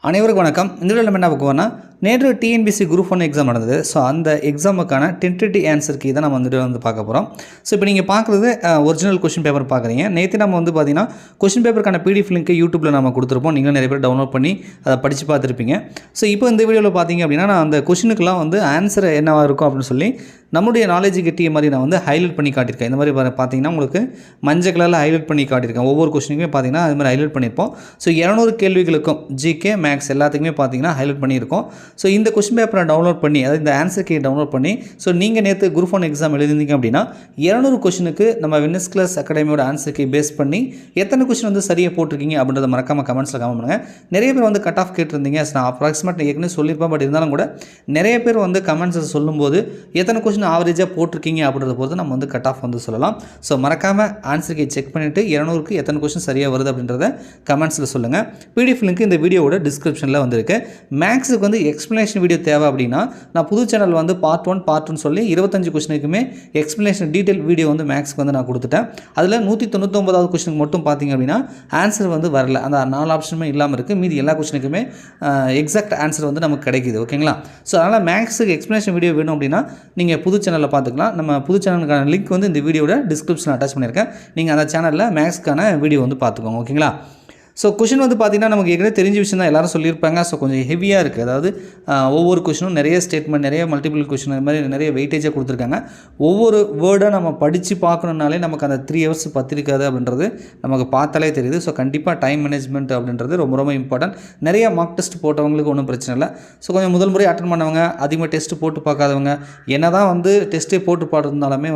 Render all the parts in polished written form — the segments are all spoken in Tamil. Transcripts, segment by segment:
அனைவருக்கும் வணக்கம். இந்த வீடியோவில் நம்ம என்ன பார்க்க நேற்று டிஎன்பிசி குரூப் 1 எக்ஸாம் நடந்தது. ஸோ அந்த எக்ஸாமுக்கான டென்டேட்டிவ் ஆன்சர் கீ தான் நம்ம வந்துட்டு பார்க்க போகிறோம். ஸோ இப்போ நீங்கள் பார்க்குறது ஒரிஜினல் கொஷின் பேப்பர் பார்க்குறீங்க. நேற்று நம்ம பார்த்தீங்கன்னா கொஷின் பேப்பருக்கான பிடிஎஃப் லிங்க் யூடியூப்பில் நம்ம கொடுத்துருப்போம். நீங்களும் நிறைய பேர் டவுன்லோட் பண்ணி அதை படித்து பார்த்துருப்பீங்க. ஸோ இப்போ இந்த வீடியோவில் பார்த்தீங்க அப்படின்னா நான் அந்த கொஷினுக்குலாம் ஆன்சர் என்னவாக இருக்கும் அப்படின்னு சொல்லி நம்முடைய நாலேஜுக்கு எட்டிய மாதிரி நான் ஹைலைட் பண்ணி காட்டியிருக்கேன். இந்த மாதிரி பார்த்தீங்கன்னா உங்களுக்கு மஞ்சள் கலரில் ஹைலைட் பண்ணி காட்டியிருக்கேன். ஒவ்வொரு கொஷினுக்குமே பார்த்தீங்கன்னா அது மாதிரி ஹைலைட் பண்ணியிருப்போம். ஸோ 200 கேள்விகளுக்கும் ஜிகே மேக்ஸ் எல்லாத்துக்குமே பார்த்தீங்கன்னா ஹைலைட் பண்ணியிருக்கோம். ஸோ இந்த கொஸ்டின் பேப்பரை டவுன்லோட் பண்ணி அதாவது இந்த ஆன்சர் கீ டவுன்லோட் பண்ணி ஸோ நீங்கள் நேற்று குரூப் 1 எக்ஸாம் எழுதிருந்தீங்க அப்படின்னா 200 கொஸ்டினுக்கு நம்ம வின்னர்ஸ் கிளாஸ் அகாடமியோட ஆன்சர் கீ பேஸ் பண்ணி எத்தனை கொஸ்டின் சரியாக போட்டிருக்கீங்க அப்படின்றத மறக்காமல் கமெண்ட்ஸில் கமெண்ட் பண்ணுங்கள். நிறைய பேர் கட் ஆஃப் கேட்டிருந்தீங்க. நான் அப்ராக்சிமேட் ஏற்கனவே சொல்லியிருப்பேன். பட் இருந்தாலும் கூட நிறைய பேர் கமெண்ட்ஸை சொல்லும்போது எத்தனை கொஸ்டின் ஆவரேஜாக போட்டிருக்கீங்க அப்படின்றத பொறுத்து நம்ம கட் ஆஃப் சொல்லலாம். ஸோ மறக்காமல் ஆன்சர் கீ செக் பண்ணிவிட்டு 200க்கு எத்தனை கொஸ்டின் சரியாக வருது அப்படின்றத கமெண்ட்ஸில் சொல்லுங்கள். பிடிஎஃப் லிங்க் இந்த வீடியோவோட டிஸ்கிரிப்ஷனில் வந்திருக்கு. மேக்ஸுக்கு எக்ஸ்ப்ளனேஷன் வீடியோ தேவை அப்படின்னா நான் புது சேனல் பார்ட் 1 பார்ட் 2 சொல்லி 25 கொஸ்டினுக்குமே எக்ஸ்ப்ளனேஷன் டீட்டெயில் வீடியோ மேக்ஸுக்கு நான் கொடுத்துட்டேன். அதில் 199வது கொஸ்டினுக்கு மட்டும் பார்த்தீங்க அப்படின்னா ஆன்சர் வரல. அந்த 4 ஆப்ஷனுமே இல்லாமல் இருக்குது. மீதி எல்லா கொஸ்டினுக்குமே எக்ஸாக்ட் ஆன்சர் நமக்கு கிடைக்குது. ஓகேங்களா? ஸோ அதனால் மேக்ஸுக்கு எக்ஸ்ப்ளனேஷன் வீடியோ வேணும் அப்படின்னா நீங்கள் புது சேனலில் பார்த்துக்கலாம். நம்ம புது சேனலுக்கான லிங்க் இந்த வீடியோட டிஸ்கிரிப்ஷனில் அட்டாச் பண்ணியிருக்கேன். நீங்கள் அந்த சேனலில் மேக்ஸ்க்கான வீடியோ பார்த்துக்கோங்க. ஓகேங்களா? ஸோ கொஷின் பார்த்தீங்கன்னா நமக்கு ஏற்கனவே தெரிஞ்ச விஷயம் தான் எல்லாரும் சொல்லியிருப்பாங்க. ஸோ கொஞ்சம் ஹெவியாக இருக்குது. அதாவது ஒவ்வொரு கொஷினும் நிறைய ஸ்டேட்மெண்ட், நிறைய மல்டிபிள் கொஷின், அது மாதிரி நிறைய வெயிட்டேஜாக கொடுத்துருக்காங்க. ஒவ்வொரு வேர்டாக நம்ம படித்து பார்க்கணுன்னாலே நமக்கு அந்த 3 ஹவர்ஸ் பத்திருக்காது அப்படின்றது நமக்கு பார்த்தாலே தெரியுது. ஸோ கண்டிப்பாக டைம் மேனேஜ்மெண்ட் அப்படின்றது ரொம்ப ரொம்ப இம்பார்ட்டன்ட். நிறைய மார்க் டெஸ்ட் போட்டவங்களுக்கு ஒன்றும் பிரச்சனை இல்லை. ஸோ கொஞ்சம் முதல் முறை அட்டன் பண்ணவங்க, அதிகமாக டெஸ்ட்டு போட்டு பார்க்காதவங்க, என்ன தான் டெஸ்ட்டே போட்டு பாடுறதுனாலுமே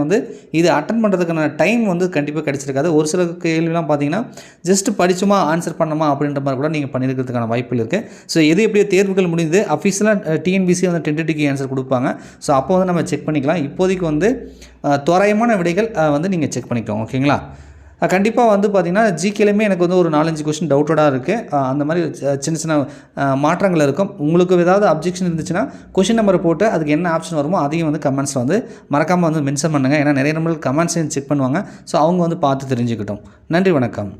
இது அட்டன் பண்ணுறதுக்கான டைம் கண்டிப்பாக கிடச்சிருக்காது. ஒரு சில கேள்விலாம் பார்த்தீங்கன்னா ஜஸ்ட் படிச்சுமா ஆன்சர் பண்ணணுமா அப்படின்ற மாதிரி கூட நீங்கள் பண்ணியிருக்கிறதுக்கான வாய்ப்புகள் இருக்குது. ஸோ எது எப்படியோ தேர்வுகள் முடிந்து அஃபீஷியலாக டிஎன்பிசி டென்டேட்டிவ் ஆன்சர் கொடுப்பாங்க. ஸோ அப்போ நம்ம செக் பண்ணிக்கலாம். இப்போதைக்கு தோராயமான விடைகள் நீங்கள் செக் பண்ணிக்கோங்க. ஓகேங்களா? கண்டிப்பாக பார்த்தீங்கன்னா ஜிகேலையுமே எனக்கு ஒரு 4-5 கொஸ்டின் டவுட்டடாக இருக்குது. அந்த மாதிரி சின்ன சின்ன மாற்றங்கள் இருக்கும். உங்களுக்கு ஏதாவது அப்ஜெக்ஷன் இருந்துச்சுன்னா கொஷின் நம்பரை போட்டு அதுக்கு என்ன ஆப்ஷன் வருமோ அதையும் கமெண்ட்ஸில் மறக்காமல் மென்ஷன் பண்ணுங்கள். ஏன்னா நிறைய நம்மளுக்கு கமெண்ட்ஸையும் செக் பண்ணுவாங்க. ஸோ அவங்க பார்த்து தெரிஞ்சுக்கிட்டோம். நன்றி, வணக்கம்.